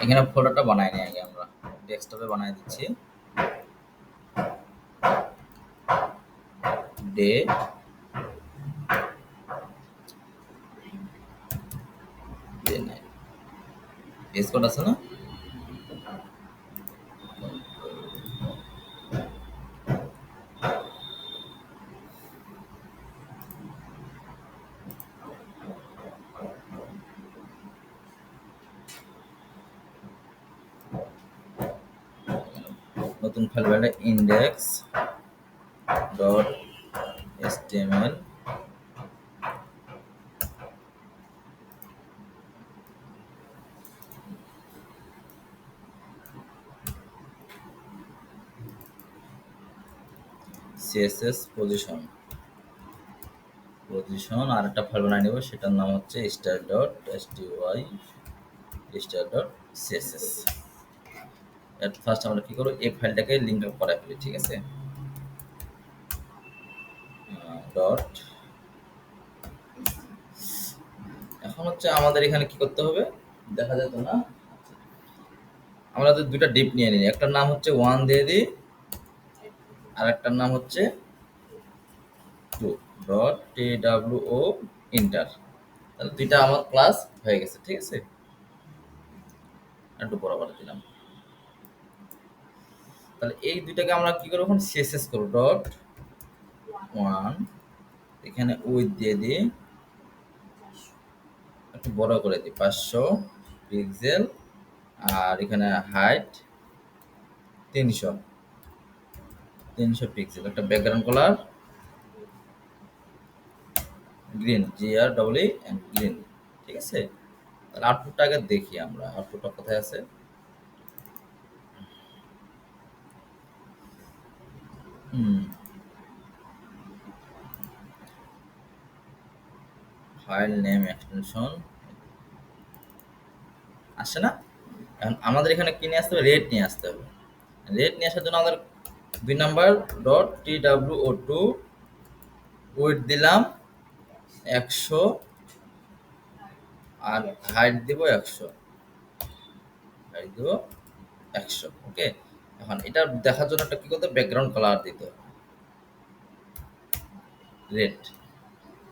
এখানে ফোল্ডারটা বানাই নিই আগে আমরা ডেস্কটপে বানাই দিচ্ছি ডে এস কোড আছে না নতুন ফাইল বানালে index dot html css position আর একটা ফাইল বানিয়ে নেব সেটার নাম হচ্ছে star.css এট ফার্স্ট আমরা কি করব এই ফাইলটাকে লিংক আপ করে ফেলি ঠিক আছে ডট এখন হচ্ছে আমাদের এখানে কি করতে হবে দেখা যেত না আমরা তো দুটো ডিপ নিয়ে নিই একটার নাম হচ্ছে 1 দিয়ে দিই আর একটার নাম হচ্ছে 2 ডট two ইন্টার তাহলে দুইটা আমার ক্লাস হয়ে গেছে ঠিক আছে একটু বরাবর দিলাম তাহলে এই দুইটাকে আমরা কি করব এখন সিএসএস করব ডট 1 এখানে উইথ দিয়ে দিই একটু বড় করে দিই 500 পিক্সেল আর এখানে হাইট 300 পিক্সেল একটা background colour green GREE and green ঠিক আছে তাহলে আউটপুটটা আগে দেখি আমরা আউটপুটটা কোথায় আছে ফাইল নেম এক্সটেনশন আসে না এখন আমাদের এখানে কি নিয়ে আসতে হবে রেট নিয়ে আসতে হবে রেট নিয়ে আসার জন্য আমাদের 2 নাম্বার ডট two উইথ দিলাম 100 আর হাইট দিব 100 হাইট দিব 100 ওকে এখন এটা দেখার জন্য একটা কি করতে ব্যাকগ্রাউন্ড কালার দিতে হবে রেড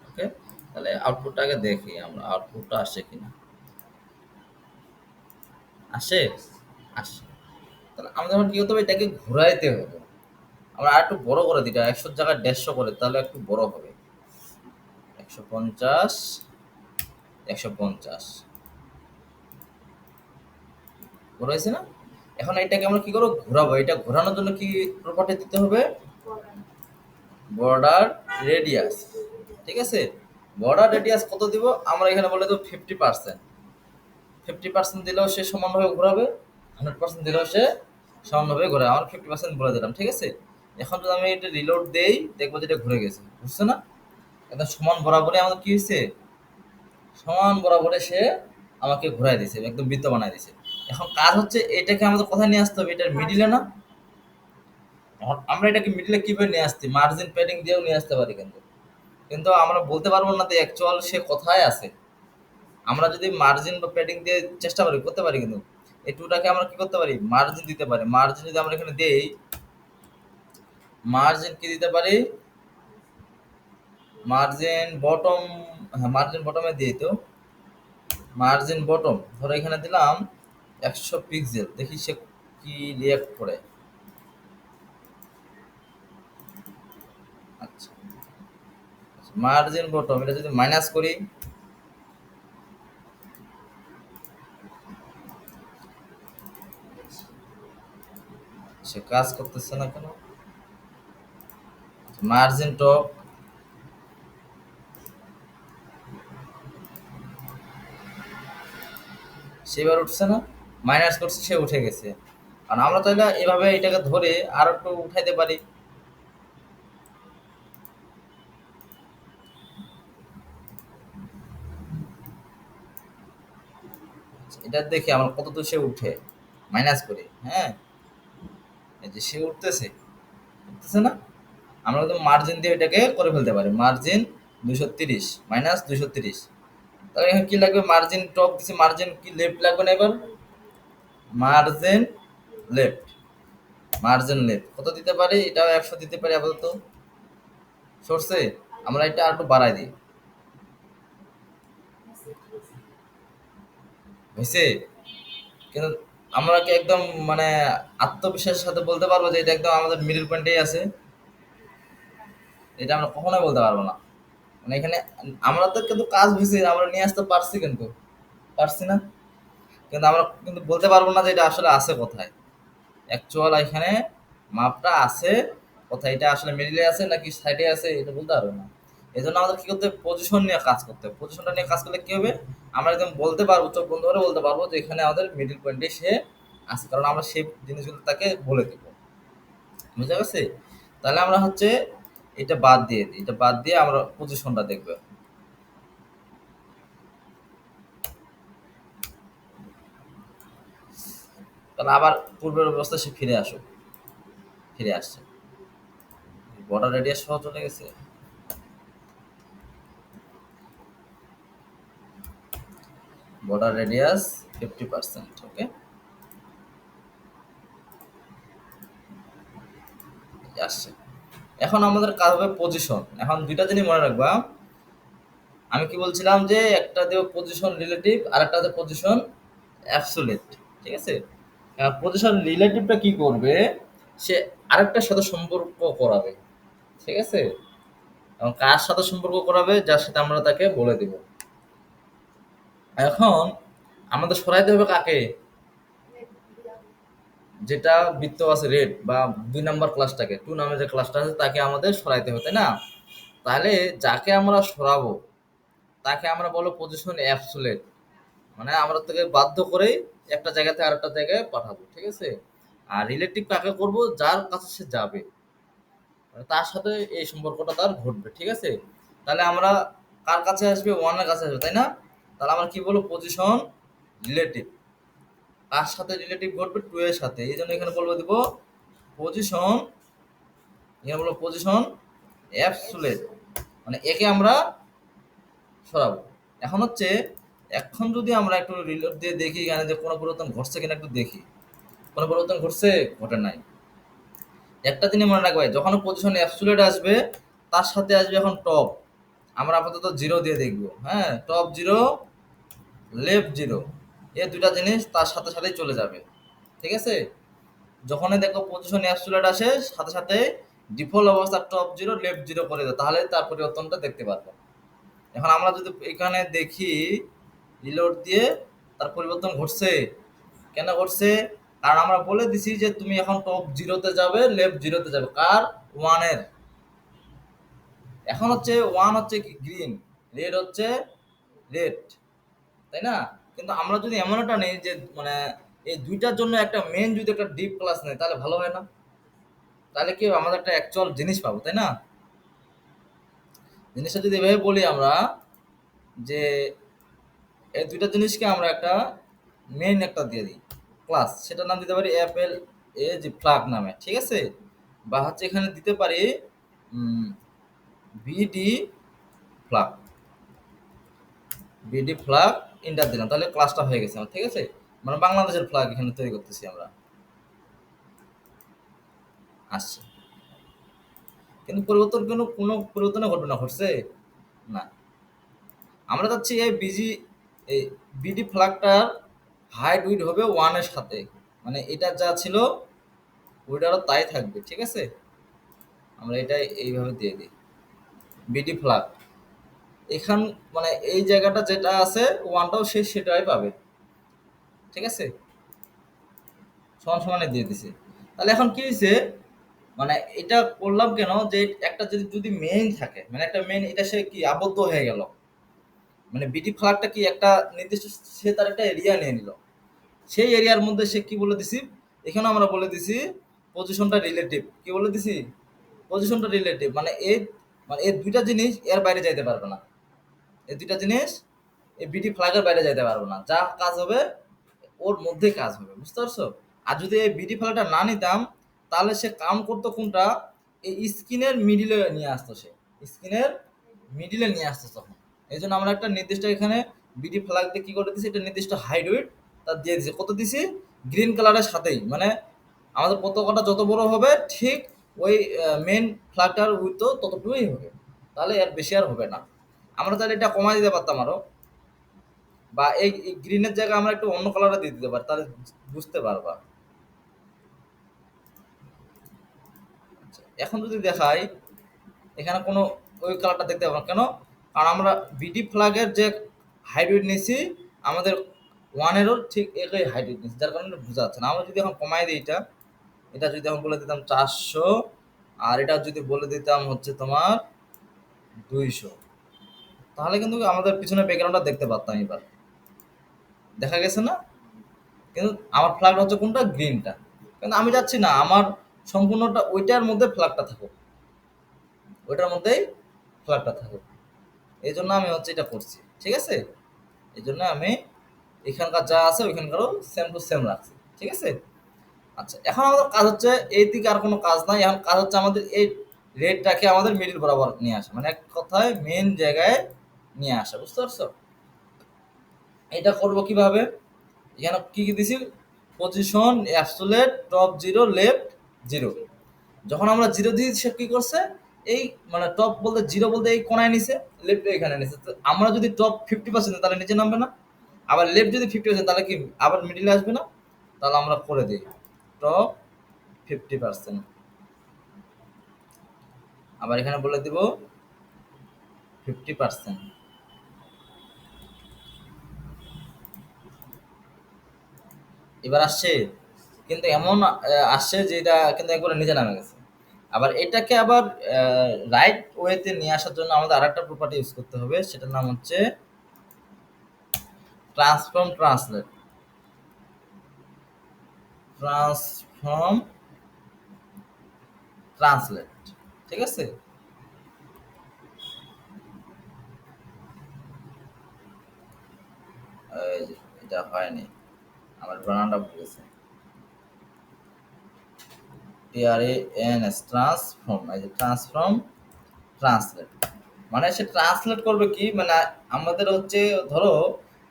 ওকে তাহলে আউটপুটটা আগে দেখি আমরা আউটপুটটা আসে কিনা আসে তাহলে আমাদের এখন কি করতে হবে এটাকে ঘোরাইতে হবে আমরা আর একটু বড় করে দিই 100 জায়গায় 150 করে তাহলে একটু বড় হবে 150 বড় হয়েছে না এখন এটাকে আমরা কি করব ঘোরাবো এটা ঘোরানোর জন্য কি প্রপার্টি দিতে হবে বর্ডার রেডিয়াস ঠিক আছে বর্ডার রেডিয়াস কত দিব আমরা এখানে বলে দেব 50% 50% দিলেও সে সমানভাবে ঘোরাবে 100% দিলেও সে সমানভাবে ঘোরাবে আমরা 50% বলে দিলাম ঠিক আছে এখন যদি আমি এটা রিলোড দেই দেখবো যে এটা ঘুরে গেছে বুঝছো না একদম সমান বরাবরে আমাদের কি হয়েছে সমান বরাবরে সে আমাকে ঘোরায় দিয়েছে একদম বৃত্ত বানায় দিয়েছে এখন কাজ হচ্ছে এটাকে আমাদের কোথায় নিয়ে আসতে হবে এটার মিডিলে না এখন আমরা এটাকে মিডিলে কিভাবে নিয়ে আসছি মার্জিন প্যাডিং দিয়েও নিয়ে আসতে পারি কিন্তু আমরা বলতে পারবো না যে অ্যাকচুয়াল সে কোথায় আছে আমরা যদি মার্জিন বা প্যাডিং দিয়ে চেষ্টা করি করতে পারি কিন্তু এই টুটাকে আমরা কি করতে পারি মার্জিন দিতে পারি মার্জিন যদি আমরা এখানে দেই মার্জিন কি দিতে পারি মার্জিন বটম হ্যাঁ মার্জিন বটমে দিই তো মার্জিন বটম ধরো এখানে দিলাম 100 পিক্সেল দেখি সে কি রিঅ্যাক্ট করে আচ্ছা মার্জিন বটম এটা যদি মাইনাস করি সে কাজ করতেছে না কেন মার্জিন টপ সেবার উঠছে না মাইনাস করছে সে উঠে গেছে কারণ আমরা তাহলে এভাবে এটাকে ধরে আরো একটু উঠাইতে পারি এটা দেখি আমার কত দূর সে উঠে মাইনাস করে হ্যাঁ এই যে সে উঠতেছে না আমরা কিন্তু মার্জিন দিয়ে এটাকে করে ফেলতে পারি মার্জিন 230 মাইনাস 230 তাহলে এখানে কি লাগবে মার্জিন টপ দিছি মার্জিন কি লেফট লাগবে না এবার মার্জিন লেফট, মার্জিন লেফট কত দিতে পারি? এটাও 100 দিতে পারি আপাতত। সরছে, আমরা এটা আর একটু বাড়াই দিই। হয়েছে? কিন্তু আমরা কি একদম মানে আত্মবিশ্বাসের সাথে বলতে পারবো যে এটা একদম আমাদের মিডল পয়েন্টেই আছে? এটা আমরা কখনোই বলতে পারবো না। মানে এখানে আমরা তো কিন্তু কাজ হয়েছে, আমরা নিয়ে আসতে পারছি, কিন্তু পারছি না। কিন্তু আমরা কিন্তু বলতে পারবো না যে এটা আসলে আছে কোথায়। অ্যাকচুয়াল এখানে মাপটা আছে কোথায়, এটা আসলে মিডিলে আছে নাকি সাইডে আছে এটা বলতে পারবো না। এই জন্য আমাদের কি করতে হবে? পজিশন নিয়ে কাজ করতে হবে। পজিশনটা নিয়ে কাজ করলে কি হবে? আমরা একদম বলতে পারবো, চোখ বন্ধ করে বলতে পারবো যে এখানে আমাদের মিডিল পয়েন্টে সে আছে, কারণ আমরা সেই জিনিসগুলো তাকে বলে দিব। বুঝতে পারছি? তাহলে আমরা হচ্ছে এটা বাদ দিয়ে দিই, এটা বাদ দিয়ে আমরা পজিশনটা দেখবো। তাহলে আবার পূর্বের অবস্থায় সে ফিরে আসুক, ফিরে আসছে। বর্ডার রেডিয়াস সহ চলে গেছে। বর্ডার রেডিয়াস 50%, ওকে, আসছে। এখন আমাদের কাজ হবে পজিশন। এখন দুইটা জিনিস মনে রাখবা, আমি কি বলছিলাম যে একটা দেব পজিশন রিলেটিভ আর একটা দেব পজিশন অ্যাবসোলিউট, ঠিক আছে? পজিশন রিলেটিভটা কি করবে? সে আরেকটার সাথে সম্পর্ক করাবে, ঠিক আছে? এবং কার সাথে সম্পর্ক করাবে? যার সাথে আমরা তাকে বলে দিব। এখন আমাদের সরাইতে হবে কাকে? যেটা বৃত্ত আছে রেড বা 2 নাম্বার ক্লাসটাকে, 2 নামে যে ক্লাসটা আছে তাকে আমাদের সরাইতে হবে, তাই না? তাহলে যাকে আমরা সরাবো তাকে আমরা বলবো পজিশন অ্যাবসোলিউট। মানে আমরা তাকে বাধ্য করেই একটা জায়গা থেকে আরেকটা জায়গায় পাঠাবো, ঠিক আছে? আর রিলেটিভ কাকে করব? যার কাছে সে যাবে, মানে তার সাথে এই সম্পর্কটা তার ঘটবে, ঠিক আছে? তাহলে আমরা কার কাছে আসবে? ওয়ানের কাছে আসবে, তাই না? তাহলে আমরা কি বলবো? Position relative. কার সাথে রিলেটিভ ঘটবে? 2 এর সাথে। এই জন্য এখানে বলবো দিব পজিশন, এখানে বলবো পজিশন অ্যাবসোলিউট, মানে একে আমরা সরাবো। এখন হচ্ছে, এখন যদি আমরা একটু রিলোড দিয়ে দেখি এখানে যে কোনো পরিবর্তন ঘটছে কিনা একটু দেখি। কোনো পরিবর্তন ঘটছে? ঘটে নাই। একটা জিনিস মনে রাখবে, যখন পজিশন অ্যাবসোলিউট আসবে তার সাথে আসবে এখন টপ। আমরা আপাতত 0 দিয়ে দেখবো, হ্যাঁ, টপ 0 লেফট 0, এই দুটা জিনিস তার সাথে সাথেই চলে যাবে, ঠিক আছে? যখনই দেখো পজিশন অ্যাবসোলিউট আসে সাথে সাথে ডিফল্ট অবস্থা টপ 0 লেফট 0 করে দাও, তাহলে তার পরিবর্তনটা দেখতে পারবো। এখন আমরা যদি এখানে দেখি রিলোড দিয়ে, তার পরিবর্তন ঘটছে। কেন ঘটছে? কারণ আমরা বলে দিছি যে তুমি এখন টপ 0-তে যাবে, লেফট 0-তে যাবে। কার? 1 এর। এখন হচ্ছে 1 হচ্ছে কি গ্রিন, রেড হচ্ছে রেড, তাই না? কিন্তু আমরা যদি এমন একটা নেই যে মানে এই দুইটার জন্য একটা মেন যদি একটা ডিপ ক্লাস নেই তাহলে ভালো হয় না? তাহলে কি হবে? আমাদের একটা অ্যাকচুয়াল জিনিস পাবো, তাই না? জিনিসটা যদি এভাবে বলি আমরা যে এই দুইটা জিনিসকে আমরা একটা মেইন একটা দিয়ে দিই ক্লাস, সেটার নাম দিতে পারি অ্যাপেল এ জি ফ্লাগ নামে, ঠিক আছে? বা হচ্ছে এখানে দিতে পারি BD flag, BD flag inter দিলাম, তাহলে ক্লাসটা হয়ে গেছে আমার, ঠিক আছে? মানে বাংলাদেশের ফ্লাগ এখানে তৈরি করতেছি আমরা। আসছে, কিন্তু পরিবর্তন কোনো পরিবর্তন ঘটবে না, ঘটছে না। আমরা চাচ্ছি এই এই বিডি ফ্ল্যাগটার হাইট উইড হবে 1 এর সাথে, মানে এটা যা ছিল ওইটারও তাই থাকবে, ঠিক আছে? আমরা এটা এইভাবে দিয়ে দিই বিডি ফ্ল্যাগ। এখান মানে এই জায়গাটা যেটা আছে ওয়ানটাও সে সেটাই পাবে, ঠিক আছে? সমান সমানে দিয়ে দিছে। তাহলে এখন কি হয়েছে? মানে এটা করলাম কেন? যে একটা যদি যদি মেইন থাকে, মানে একটা মেইন, এটা সে কি আবদ্ধ হয়ে গেল, মানে বিডি ফ্ল্যাগটা কি একটা নির্দিষ্ট, সে তার একটা এরিয়া নিয়ে নিল। সেই এরিয়ার মধ্যে সে কি বলে দিছি? এখানে আমরা বলে দিছি পজিশনটা রিলেটিভ। কি বলে দিছি? পজিশনটা রিলেটিভ, মানে এই দুইটা জিনিস এর বাইরে যাইতে পারবে না। এই দুইটা জিনিস এই বিডি ফ্ল্যাগের বাইরে যাইতে পারবে না। যা কাজ হবে ওর মধ্যেই কাজ হবে, বুঝতে পারছো? আর যদি এই বিডি ফ্ল্যাগটা না নিতাম তাহলে সে কাউন্ট করতো কোনটা? এই স্ক্রিনের মিডিলে নিয়ে আসতো সে, স্ক্রিনের মিডিলে নিয়ে আসতো তখন। এই জন্য আমরা একটা নির্দিষ্ট এখানে বিডি ফ্ল্যাগ দিয়ে কি করে দিছি? এটা নির্দিষ্ট হাইট উইডথ তার দিয়ে দিছি। কত দিছি? গ্রিন কালারের সাথেই, মানে আমাদের পতাকাটা যত বড় হবে ঠিক ওই মেন ফ্ল্যাগটার উইথও ততটুকুই হবে, তাহলে এর বেশি আর হবে না। আমরা তাহলে এটা কমাই দিতে পারতাম আরো, বা এই গ্রিনের জায়গায় আমরা একটু অন্য কালারটা দিয়ে দিতে পারি, তাহলে বুঝতে পারবা। আচ্ছা, এখন যদি দেখাই এখানে কোনো ওই কালারটা দেখতে পাবো না কেন, কারণ আমরা বিডি ফ্ল্যাগের যে হাইট নিয়েছি আমাদের ওয়ানেরও ঠিক একই হাইট নিয়েছি, যার কারণে বোঝা যাচ্ছে না। আমরা যদি এখন কমাই দিই এটা, এটা যদি এখন বলে দিতাম 400, আর এটা যদি বলে দিতাম হচ্ছে তোমার 200, তাহলে কিন্তু আমাদের পিছনে ব্যাকগ্রাউন্ডটা দেখতে পারতাম। এবার দেখা গেছে না? কিন্তু আমার ফ্ল্যাগটা হচ্ছে কোনটা, গ্রিনটা। কিন্তু আমি চাচ্ছি না আমার সম্পূর্ণটা ওইটার মধ্যে ফ্ল্যাগটা থাকুক, ওইটার মধ্যেই ফ্ল্যাগটা থাকুক। এই জন্য আমি হচ্ছে এটা করছি, ঠিক আছে? এই জন্য আমি এখানকার যা আছে ওইখানকারও সেম টু সেম রাখছি, ঠিক আছে? আচ্ছা, এখন আমাদের কাজ হচ্ছে এই দিকে আর কোনো কাজ নাই, এখন কাজ হচ্ছে আমাদের এই রেডটাকে আমাদের মিডিল বরাবর নিয়ে আসা, মানে এক কথায় মেন জায়গায় নিয়ে আসা, বুঝতে পারছো? এটা করব কিভাবে? এখানে কি কি দিছি, position অ্যাবসোলেট top zero left zero. যখন আমরা জিরো দিয়ে সে কি করছে, এই মানে টপ বলতে জিরো বলতে এই কোনায় নিছে, লেফট এখানে নিছে। তো আমরা যদি টপ 50% তাহলে নিচে নামবে না, আবার লেফট যদি 50% তাহলে কি আবার মিডিলে আসবে না? তাহলে আমরা করে দিই টপ 50%, আবার এখানে বলে দিব 50%। এবার আসছে, কিন্তু এমন আসছে যে এটা কিন্তু একবারে নিচে নামে গেছে। আবার এটাকে আবার রাইট ওয়েতে নিয়ে আসার জন্য আমাদের আরেকটা প্রপার্টি ইউজ করতে হবে, সেটার নাম হচ্ছে ট্রান্সফর্ম ট্রান্সলেট। ট্রান্সফর্ম ট্রান্সলেট, ঠিক আছে? এই যে, এটা হয়নি, আমার বানানটা ভুল গেছে। TRANS ট্রান্সফর্ম, এই যে ট্রান্সফর্ম ট্রান্সলেট, মানে সে ট্রান্সলেট করবে কি, মানে আমাদের হচ্ছে ধরো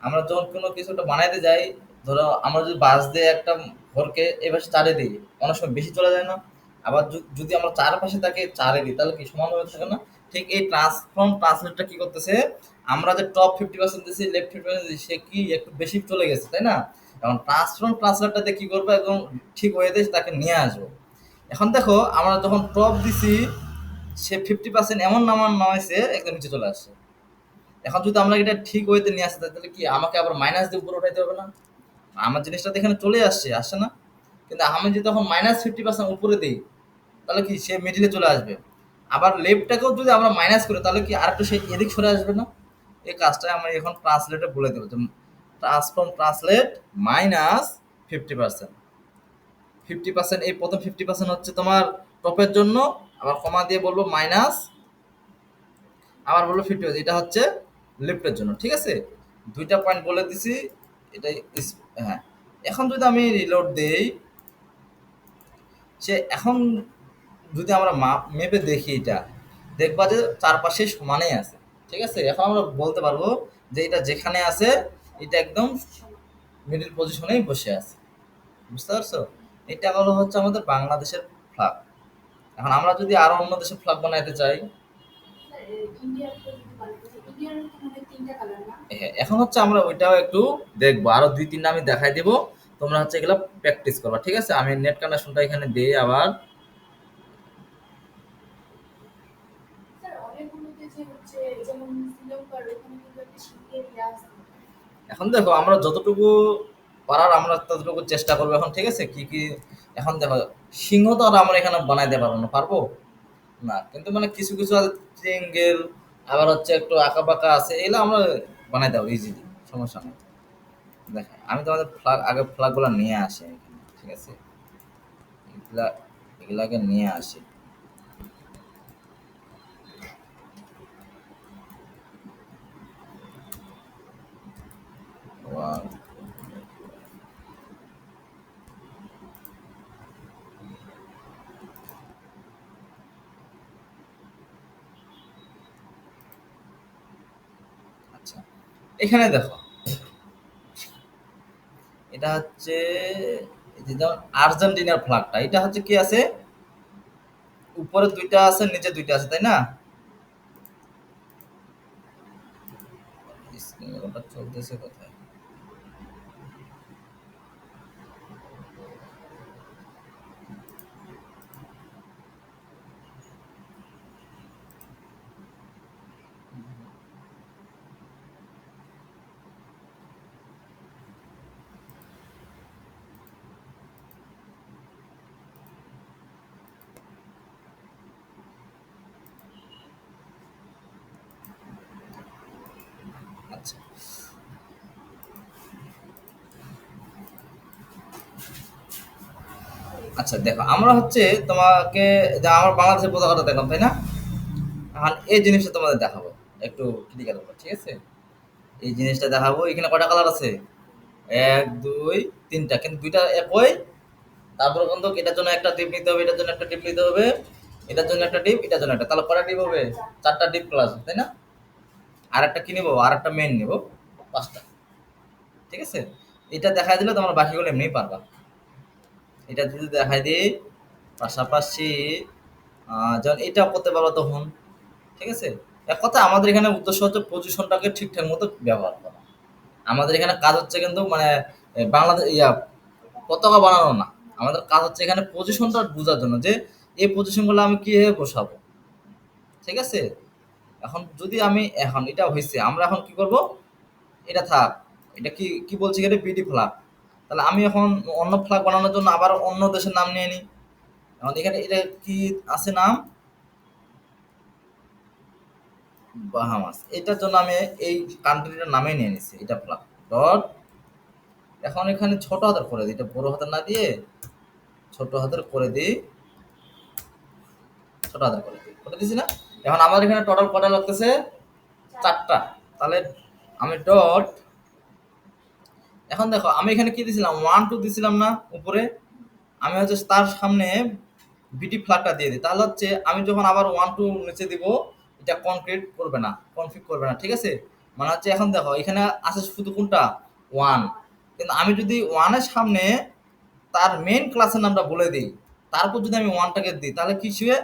আমরা যখন কোনো কিছু একটা বানাইতে যাই, ধরো আমরা যদি বাস দিয়ে একটা ঘরকে এবার চারে দিই, অনেক সময় বেশি চলে যায় না? আবার যদি আমরা চারপাশে তাকে চারে দিই তাহলে কি সমান হয়ে থাকে না? ঠিক এই ট্রান্সফর্ম ট্রান্সলেটটা কি করতেছে, আমরা যে টপ 50% দিচ্ছি লেফট 50% দিচ্ছি, সে কি একটু বেশি চলে গেছে, তাই না? এখন ট্রান্সফর্ম ট্রান্সলেটটাতে কি করবো, একদম ঠিক হয়ে দিয়ে তাকে নিয়ে আসবো। এখন দেখো আমরা যখন টপ দিছি সে 50% এমন নামাইছে একদম নিচে চলে আসছে। এখন যদি আমরা এটা ঠিক ওয়েতে নিয়ে আসতে তাহলে কি আমাকে আবার মাইনাস দিয়ে উপরে উঠাইতে হবে না? আমার জিনিসটা তো এখানে চলে আসছে, আসছে না? কিন্তু আমি যদি তখন -50% উপরে দিই তাহলে কি সে মিডিলে চলে আসবে। আবার লেফটটাকেও যদি আমরা মাইনাস করি তাহলে কি আরেকটু সে এদিক সরে আসবে না? এই কাজটা আমরা এখন ট্রান্সলেটে বলে দেবো যে ট্রান্সফর্ম ট্রান্সলেট -50%। 50% এই প্রথম 50% হচ্ছে তোমার টপের জন্য, আবার কমা দিয়ে বলবো মাইনাস, আবার বলবো 50, এটা হচ্ছে লেফটের জন্য, ঠিক আছে? দুইটা পয়েন্ট বলে দিছি। এটাই হ্যাঁ। এখন যদি আমি রিলোড দেই, সে এখন যদি আমরা মেপে দেখি এটা দেখবা যে চারপাশে সমানেই আছে, ঠিক আছে? এখন আমরা বলতে পারবো যে এটা যেখানে আছে এটা একদম মিডিল পজিশনেই বসে আছে, বুঝতে পারছো? এটা হচ্ছে আমাদের বাংলাদেশের ফ্ল্যাগ। এখন আমরা যদি আরো অন্য দেশের ফ্ল্যাগ বানাইতে চাই, হ্যাঁ, এখন হচ্ছে আমরা ওইটাও একটু দেখবো, আরো 2-3টা আমি দেখাই দেব, তোমরা হচ্ছে এগুলো প্র্যাকটিস করবা, ঠিক আছে? আমি নেট কানেকশনটা এখানে দিই আবার। এখন দেখো আমরা যতটুকু পারার আমরা ততটুকু চেষ্টা করবো এখন, ঠিক আছে? কি কি এখন দেখো, সিংহ তো আর আমরা এখানে বানাইতে পারবো না, পারবো না, কিন্তু মানে কিছু কিছু আছে ট্রিঙ্গেল, আবার হচ্ছে একটু আঁকা বাঁকা আছে, এগুলো আমরা বানাইতে পারবো ইজিলি, সমস্যা নেই। দেখেন আমি তোমাদের ফ্ল্যাগ আগে ফ্ল্যাগগুলো নিয়ে আসি এখানে, ঠিক আছে? এগুলা এগুলাকে নিয়ে আসি। One, আচ্ছা, এখানে দেখো এটা হচ্ছে এই যে যেমন আর্জেন্টিনার ফ্ল্যাগটা, এটা হচ্ছে কি আছে, উপরে দুইটা আছে নিচে দুইটা আছে, তাই না? স্ক্রিনটা চলতেছে কোথায়? আচ্ছা আচ্ছা, দেখো আমরা হচ্ছে তোমাকে, যা আমার বাংলাদেশের পতাকাটা দেখলাম তাই না, এখন এই জিনিসটা তোমাদের দেখাবো, একটু ক্রিটিক্যাল ব্যাপার, ঠিক আছে? এই জিনিসটা দেখাবো, এখানে কয়টা কালার আছে? এক দুই তিনটা, কিন্তু দুইটা একই। তারপরে কিন্তু এটার জন্য একটা টিপ নিতে হবে, এটার জন্য একটা টিপ নিতে হবে, এটার জন্য একটা টিপ, এটার জন্য একটা, তাহলে কয়টা টিপ হবে? চারটা টিপ ক্লাস, তাই না? আর একটা কি নিবো, আর একটা মেন নিবো, পাঁচটা। ঠিক আছে, এটা দেখাই দিলে তোমরা বাকিগুলো এমনিই পারবা। এটা যদি দেখাই দিই পাশাপাশি যেমন এটাও করতে পারবো তখন। ঠিক আছে, এক কথা আমাদের এখানে উদ্দেশ্য হচ্ছে পজিশনটাকে ঠিকঠাক মতো ব্যবহার করা। আমাদের এখানে কাজ হচ্ছে কিন্তু মানে বাংলাদেশ পতাকা বানানো না, আমাদের কাজ হচ্ছে এখানে পজিশনটা বোঝার জন্য যে এই পজিশনগুলো আমি কিভাবে বসাবো। ঠিক আছে, এখন যদি আমি এখন এটা হয়েছে, আমরা এখন কি করব, এটা থাক, এটা কি কি বলছি, এটা পিডি ফ্ল্যাগ। তাহলে আমি এখন অন্য ফ্ল্যাগ বানানোর জন্য আবার অন্য দেশের নাম নিয়ে নিই। এখন এখানে এটা কি আছে নাম, বাহামাস, এটার জন্য আমি এই কান্ট্রিটার নামে নিয়ে নিছি, এটা ফ্ল্যাগ ডট। এখন এখানে ছোট হাতের করে দিই, এটা বড় হাতের না দিয়ে ছোট হাতের করে দিই, ছোট হাতের করে দিই, করে দিছি না? এখন আমার এখানে টোটাল কটা লাগতেছে, চারটা। তাহলে আমি ডট, এখন দেখো আমি এখানে কি দিছিলাম, ওয়ান টু দিছিলাম না উপরে, আমি হচ্ছে তার সামনে বিটি ফ্ল্যাগটা দিয়ে দিই, তাহলে হচ্ছে আমি যখন আবার ওয়ান টু নিচে দিব, এটা কনক্রিট করবে না, কনফিগ করবে না। ঠিক আছে, মানে হচ্ছে এখন দেখো এখানে আছে শুধু কোনটা, ওয়ান। কিন্তু আমি যদি ওয়ানের সামনে তার মেন ক্লাসের নামটা বলে দিই, তারপর যদি আমি ওয়ানটাকে দিই, তাহলে কি সে,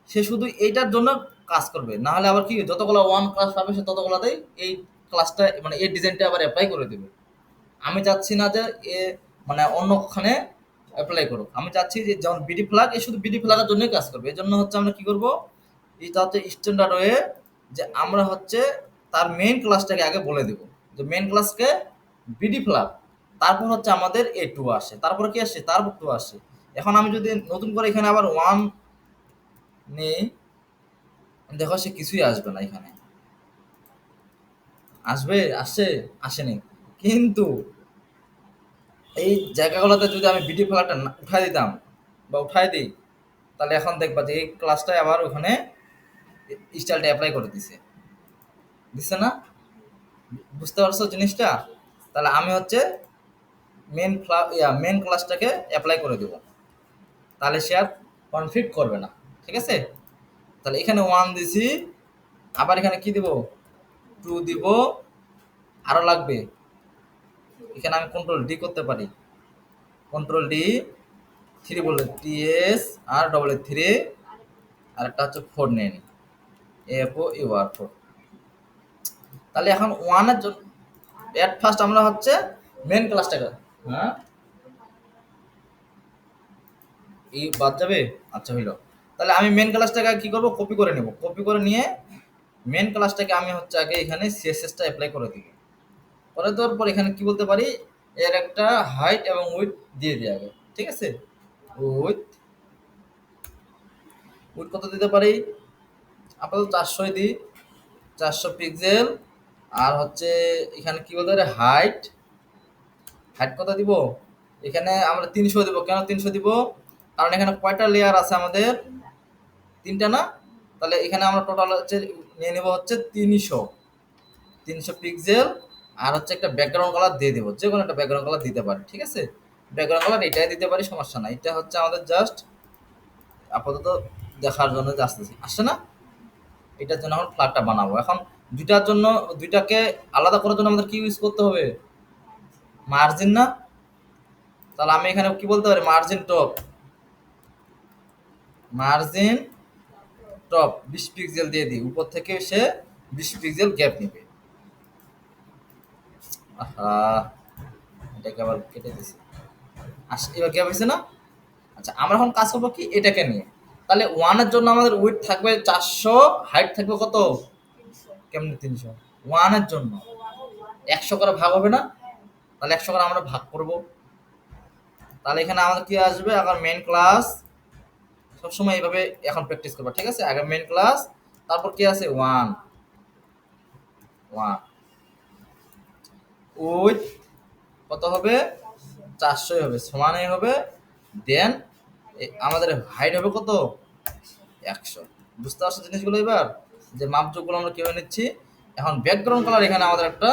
সে শুধু এইটার জন্য কাজ করবে, না হলে আবার কি যতগুলো ওয়ান ক্লাস পাবে সে ততগুলোতেই এই ক্লাসটা মানে এই ডিজাইনটা আবার অ্যাপ্লাই করে দেবে। আমি চাচ্ছি না যে এ মানে অন্যখানে অ্যাপ্লাই করুক, আমি চাচ্ছি যে যেমন বিডি ফ্ল্যাগ এ শুধু বিডি ফ্ল্যাগের জন্যই কাজ করবে। এই জন্য হচ্ছে আমরা কি করব, এটা হচ্ছে স্ট্যান্ডার্ড ওয়ে, যে আমরা হচ্ছে তার মেইন ক্লাসটাকে আগে বলে দেব, যে মেইন ক্লাসকে বিডি ফ্ল্যাগ, তারপর হচ্ছে আমাদের এ টু আসে, তারপর কি আসে, তারপর টু আসে। এখন আমি যদি নতুন করে এখানে আবার ওয়ান নেই, দেখো সে কিছুই আসবে না, এখানে আসবে, আসে, আসেনি। কিন্তু এই জায়গাগুলোতে যদি আমি বিডি ফ্ল্যাগটা উঠাই দিতাম বা উঠাই দিই, তাহলে এখন দেখবা যে এই ক্লাসটাই আবার ওখানে স্টাইলটা অ্যাপ্লাই করে দিছে, দিছে না? বুঝতে পারছো জিনিসটা? তাহলে আমি হচ্ছে মেন ক্লাসটাকে অ্যাপ্লাই করে দেব, তাহলে সে আর কনফ্লিক্ট করবে না। ঠিক আছে, তাহলে এখানে ওয়ান দিছি, আবার এখানে কি দিব, টু দিব, আরো লাগবে, এখানে আমি কন্ট্রোল ডি করতে পারি, কন্ট্রোল ডি, থ্রি বললে টিএস আর ডবল এ থ্রি, আর একটা হচ্ছে ফোর নিয়ে নিই, F O U R four. তাহলে এখন ওয়ানের জন্য এট ফার্স্ট আমরা হচ্ছে মেন ক্লাসটাকে, হ্যাঁ এই বাদ যাবে, আচ্ছা হইলো। তাহলে আমি মেন ক্লাসটাকে কি করব, কপি করে নেব, কপি করে নিয়ে মেন ক্লাসটাকে আমি হচ্ছে আগে এখানে সিএসএসটা অ্যাপ্লাই করে দিব, করে দেওয়ার পর এখানে কি বলতে পারি, এর একটা হাইট এবং উইথ দিয়ে দিই আগে। ঠিক আছে, উইথ, উইথ কত দিতে পারি, আপাতত 400 দিই, 400 পিক্সেল। আর হচ্ছে এখানে কি বলতে পারি, হাইট, হাইট কত দিব, এখানে আমরা 300 দিব। কেন 300 দিব, কারণ এখানে কয়টা লেয়ার আছে আমাদের, তিনটা না? তাহলে এখানে আমরা টোটাল হচ্ছে নিয়ে নেব হচ্ছে 300 পিক্সেল। আর হচ্ছে একটা ব্যাকগ্রাউন্ড কালার দিয়ে দেবো, যে কোনো একটা ব্যাকগ্রাউন্ড কালার দিতে পারি। ঠিক আছে, ব্যাকগ্রাউন্ড কালার এটাই দিতে পারি, সমস্যা নাই। এটা হচ্ছে আমাদের জাস্ট আপাতত দেখার জন্য যে আসতেছি, আসছে না? এটার জন্য এখন ফ্ল্যাগটা বানাবো। এখন দুইটার জন্য, দুইটাকে আলাদা করার জন্য আমাদের কি ইউজ করতে হবে, মার্জিন না? তাহলে আমি এখানে কি বলতে পারি, margin top, margin top 20 pixel দিয়ে দিই, উপর থেকে সে 20 পিক্সেল গ্যাপ নেবে। আহা, এটাকে আবার কেটে দিছি। এবার গ্যাপ হয়েছে না? আচ্ছা, আমরা এখন কাজ করবো কি এটাকে নিয়ে। তাহলে ওয়ানের জন্য আমাদের উইথ থাকবে 400, হাইট থাকবে কত? কেমনে 300? ওয়ানের জন্য 100 করে ভাগ হবে না? তাহলে 100 করে আমরা ভাগ করব। তাহলে এখানে আমাদের কি আসবে, এখন মেইন ক্লাস, সবসময় এইভাবে এখন প্র্যাকটিস করবা, ঠিক আছে? আগে মেইন ক্লাস, তারপর কি আছে, ওয়ান, ওয়ান উইথ কত হবে, 400 হবে, সমানই হবে। দেন আমাদের হাইট হবে কত, 100। বুঝতে পারছো জিনিসগুলো? এবার যে মাপযোগগুলো আমরা কিভাবে নিচ্ছি। এখন ব্যাকগ্রাউন্ড কালার এখানে আমাদের একটা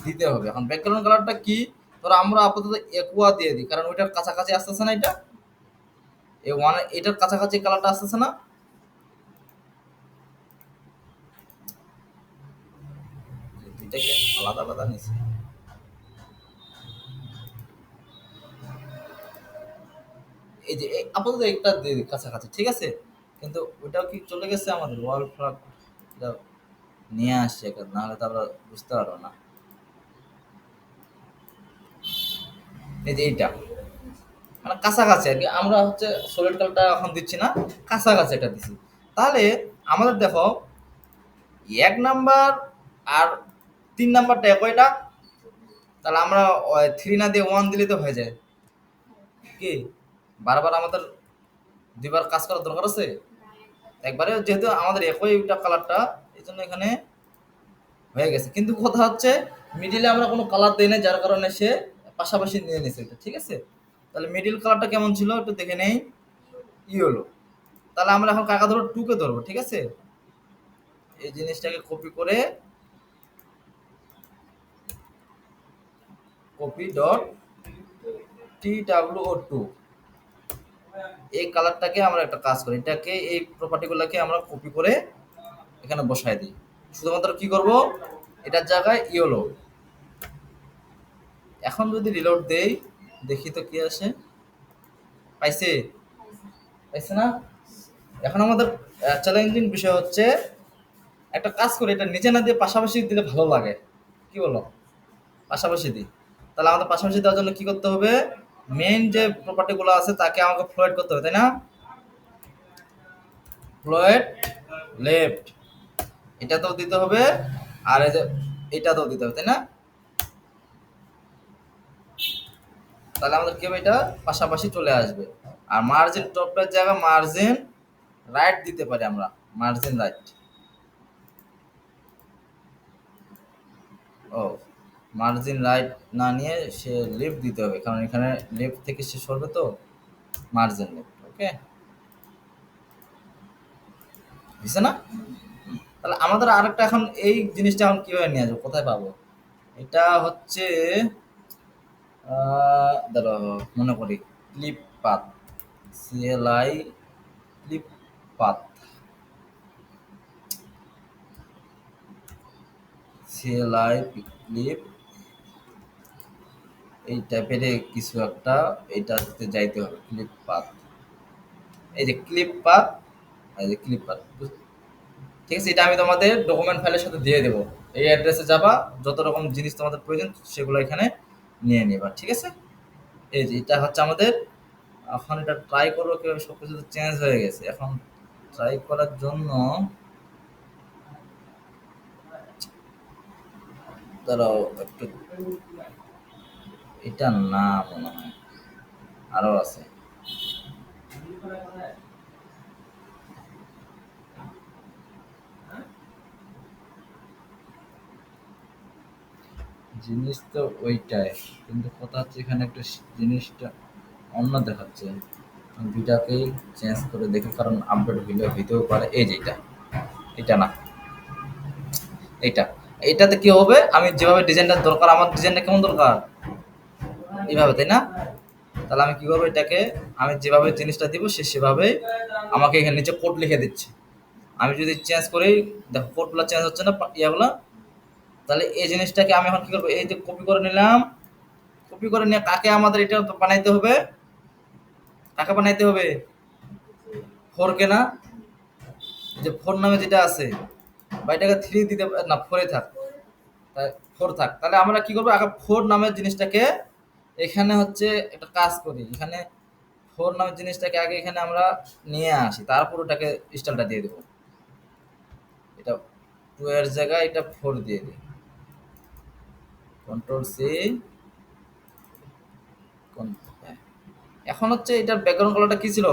দিতে হবে। এখন ব্যাকগ্রাউন্ড কালারটা কি, ধরো আমরা আপাতত একুয়া দিয়ে দিই, কারণ ওইটার কাছাকাছি আসতেছে না, এটা এই ওয়ান, এটার কাছাকাছি কালারটা আসতেছে না। দুইটাকে আলাদা আলাদা নিছি। এই যে আপাতত একটা দিয়ে দিই কাছাকাছি, ঠিক আছে? কিন্তু ওইটাও কি চলে গেছে আমাদের ওয়াল ফ্লাগ, এটা নিয়ে আসছে, নাহলে তো আমরা বুঝতে পারবো না। এই যে এইটা মানে কাছাকাছি আর কি, আমরা হচ্ছে সলিড কালারটা এখন দিচ্ছি না, কাছাকাছি এটা দিচ্ছি। তাহলে আমাদের দেখো 1 নাম্বার আর 3 নাম্বারটা একইটা, তাহলে আমরা 3 না দিয়ে 1 দিলে তো হয়ে যায়। কি বারবার আমাদের দুইবার কাজ করার দরকার আছে? একবারে যেহেতু আমাদের একইটা কালারটা, এই জন্য এখানে হয়ে গেছে। কিন্তু কথা হচ্ছে মিডিলে আমরা কোনো কালার দিই না, যার কারণে সে পাশাপাশি নিয়ে নিছে এটা, ঠিক আছে? তাহলে মিডিল কালারটা কেমন ছিল একটু দেখে নেই, ইয়েলো। তাহলে আমরা এখন কাকা ধরো 2 কে ধরবো, ঠিক আছে? এই জিনিসটাকে কপি করে, কপি ডট TWO2, এই কালারটাকে আমরা একটা কাজ করি, এটাকে এই প্রপার্টিগুলোকে আমরা কপি করে এখানে বসাই দিই। শুধুমাত্র কি করব, এটার জায়গায় ইয়েলো। এখন যদি রিলোড দেই, দেখি তো কি আসে। পাইছে? পাইছে না? এখন আমাদের চ্যালেঞ্জিং বিষয় হচ্ছে, একটা কাজ করে এটা নিচে না দিয়ে পাশাপাশি দিলে ভালো লাগে, কি বলো? পাশাপাশি দিই। তাহলে আমাদের পাশাপাশি দেওয়ার জন্য কি করতে হবে, মেইন যে প্রপার্টিগুলো আছে তাকে আমাকে ফ্লোয়েড করতে হবে, তাই না? ফ্লোয়েড লেফট, এটাতেও দিতে হবে, আর এই যে এটাতেও দিতে হবে, তাই না? তাহলে আমাদের কি হবে, এটা পাশাপাশি চলে আসবে। আর মার্জিন টপের জায়গায় মার্জিন রাইট দিতে পারি আমরা, মার্জিন রাইট। ও, মার্জিন রাইট না নিয়ে সে লেফট দিতে হবে, কারণ এখানে লেফট থেকে সে সরবে, তো মার্জিন লেফট। ওকে, বুঝছে না? তাহলে আমাদের আরেকটা এখন এই জিনিসটা এখন কিভাবে নিয়ে আসবো, কোথায় পাবো? এটা হচ্ছে দাঁড়াও মনে করি, clip path, CLI clip path, CLI clip, এই টাইপের কিছু একটা, এইটাতে যাইতে হবে, ক্লিপ পাথ। এই যে ক্লিপ পাথ, এই যে ক্লিপ পাথ, ঠিক আছে? এটা আমি তোমাদের ডকুমেন্ট ফাইলের সাথে দিয়ে দেবো। এই অ্যাড্রেসে যাবা, যত রকম জিনিস তোমাদের প্রয়োজন সেগুলো এখানে নিয়ে নিবা, ঠিক আছে? এই যে এটা হচ্ছে আমাদের। এখন এটা ট্রাই করবো কিভাবে, সব কিছু চেঞ্জ হয়ে গেছে। এখন ট্রাই করার জন্য দাঁড়াও একটু, এটা না মনে হয়, আরো আছে। জিনিস তো ওইটাই, কিন্তু কথা হচ্ছে এখানে একটা জিনিসটা অন্য দেখাচ্ছে। আমি দুইটাকেই চেঞ্জ করে দেখি, কারণ আপডেট হইতেও পারে। এই যে এটা, এটা না, এইটা, এইটাতে কি হবে, আমি যেভাবে ডিজাইনটা দরকার, আমার ডিজাইনটা কেমন দরকার, এইভাবে, তাই না? তাহলে আমি কি করবো, এটাকে আমি যেভাবে জিনিসটা দিব সে সেভাবে আমাকে এখানে নিচে কোড লিখে দিচ্ছে। আমি যদি চেঞ্জ করি, দেখো কোডগুলো চেঞ্জ হচ্ছে না, ইয়াগুলো। তাহলে এই জিনিসটাকে আমি এখন কি করবো, এই যে কপি করে নিলাম, কপি করে নিয়ে কাকে আমাদের এটা তো বানাইতে হবে, কাকে বানাইতে হবে, 4 কে না, যে 4 নামে যেটা আছে, বা এটাকে 3 দিতে না 4 এ থাক, তাই 4 থাক, তাহলে আমরা কি করবো, আগে 4 নামের জিনিসটাকে এখানে হচ্ছে একটা কাজ করি, এখানে 4 নামের জিনিসটাকে আগে এখানে আমরা নিয়ে আসি, তারপর ওটাকে স্টাইলটা দিয়ে দেবো। এটা 2 এর জায়গায় এটা 4 দিয়ে দিই, কন্ট্রোল সি। এখন হচ্ছে এটার ব্যাকগ্রাউন্ড কালারটা কি ছিল,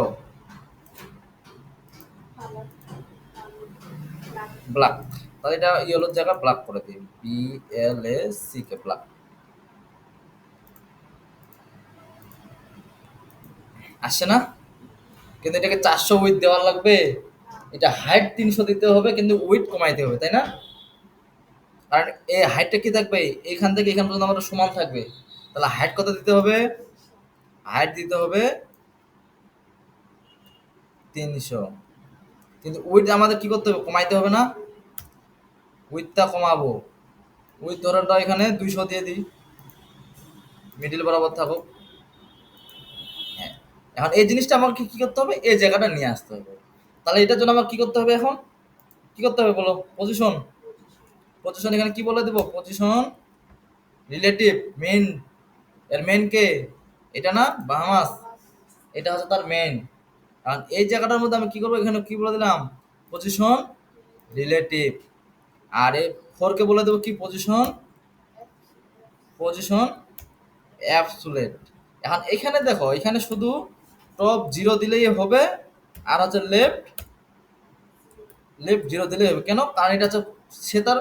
ব্ল্যাক, তাহলে এটা ইয়েলোর জায়গায় ব্ল্যাক করে দিই, BLAC কে ব্ল্যাক। আসছে না, কিন্তু এটাকে 400 উইথ দেওয়া লাগবে, এটা হাইট 300 দিতে হবে, কিন্তু উইথ কমাইতে হবে, তাই না? কারণ এই হাইটটা কি থাকবে, এখান থেকে এখান পর্যন্ত আমাদের সমান থাকবে, তাহলে হাইট কত দিতে হবে, হাইট দিতে হবে 300, কিন্তু উইথ আমাদের কি করতে হবে, কমাইতে হবে না, উইথটা কমাবো, উইথ ধরনটা এখানে 200 দিয়ে দিই, মিডিল বরাবর থাকুক। হ্যাঁ, এখন এই জিনিসটা আমাকে কি করতে হবে, এই জায়গাটা নিয়ে আসতে হবে, তাহলে এটার জন্য আমার কি করতে হবে, এখন কি করতে হবে বলো, পজিশন, পজিশন এখানে কি বলে দেবো, পজিশন রিলেটিভ মেইন, এর মেইন কে, এটা না বাহামাস, এটা হচ্ছে তার মেইন। কারণ এই জায়গাটার মধ্যে আমি কি করবো, এখানে কি বলে দিলাম, পজিশন রিলেটিভ, আর এই 4 কে বলে দেবো কি, পজিশন, পজিশন অ্যাবসুলেট। এখন এখানে দেখো, এখানে শুধু টপ 0 দিলেই হবে, আর হচ্ছে লেফট, লেফট 0 দিলেই হবে, কেন, কারণ এটা হচ্ছে সে তার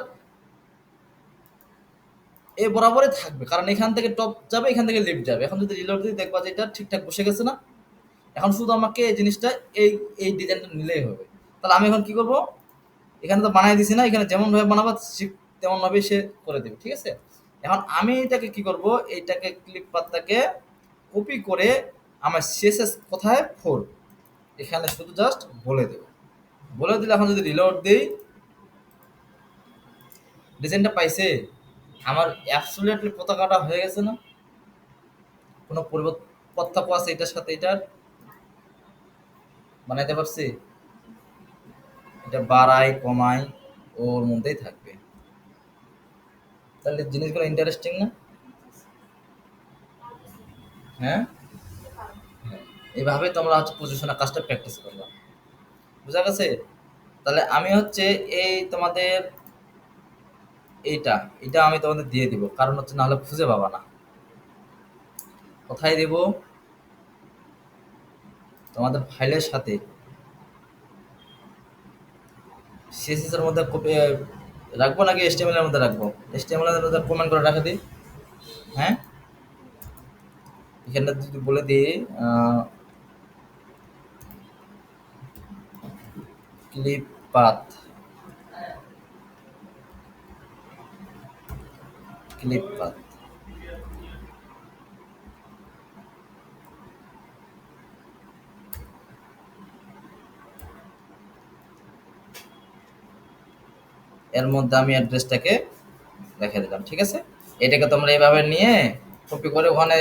এ বরাবরই থাকবে, কারণ এখান থেকে টপ যাবে, এখান থেকে লেফট যাবে। এখন যদি রিলোড দিই দেখবা যে এটা ঠিকঠাক বসে গেছে না, এখন শুধু আমাকে এই জিনিসটা এই এই ডিজাইনটা নিলেই হবে। তাহলে আমি এখন কি করব, এখানে তো বানাই দিছি না, এখানে যেমন ভাবে বানাবো ঠিক তেমন ভাবে সে করে দেবে, ঠিক আছে? এখন আমি এটাকে কি করব, এইটাকে ক্লিক পাতটাকে কপি করে আমার সিএসএস কোথায় 4, এখানে শুধু জাস্ট বলে দেব, বলে দিলে এখন যদি রিলোড দেই, ডিজাইনটা পাইছে, আমার অ্যাবসলিউটলি পতাকাটা হয়ে গেছে না, কোনো পার্থক্য আছে এটার সাথে এটার, বানাইতে পারছি, এটা বাড়াই কমাই ওর মধ্যেই থাকবে, তাহলে জিনিসগুলো ইন্টারেস্টিং না? হ্যাঁ, এইভাবে তোমরা হচ্ছে পজিশনের কাজটা প্র্যাকটিস করবা, বুঝা গেছে? তাহলে আমি হচ্ছে এই তোমাদের এইটা, এটা আমি তোমাদের দিয়ে দিব, কারণ হচ্ছে নাহলে খুঁজে পাবা না, কোথায় দেব, তোমাদের ফাইলের সাথে সিএসএস এর মধ্যে কপি রাখবো নাকি এইচটিএমএল এর মধ্যে রাখবো, এইচটিএমএল এর মধ্যে কমেন্ট করে রাখা দিই। হ্যাঁ, এখানটা যদি বলে দিই ক্লিপ পাথ, ক্লিপ পাথ, এর মধ্যে আমি অ্যাড্রেসটাকে রেখে দিলাম, ঠিক আছে? এটাকে তোমরা এইভাবে নিয়ে কপি করে ওখানে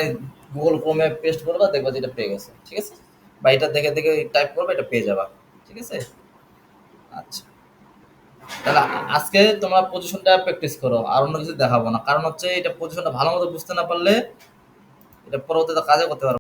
গুগল ক্রোমে পেস্ট করবা, দেখবা যে এটা পেয়ে গেছে, ঠিক আছে? বা এটা দেখে দেখে টাইপ করবে, এটা পেয়ে যাবা, ঠিক আছে? আচ্ছা, তাহলে আজকে তোমরা পজিশনটা প্র্যাকটিস করো, আর অন্য কিছু দেখাবো না, কারণ হচ্ছে এটা পজিশনটা ভালো মতো বুঝতে না পারলে এটা পরবর্তীতে কাজে করতে পারবে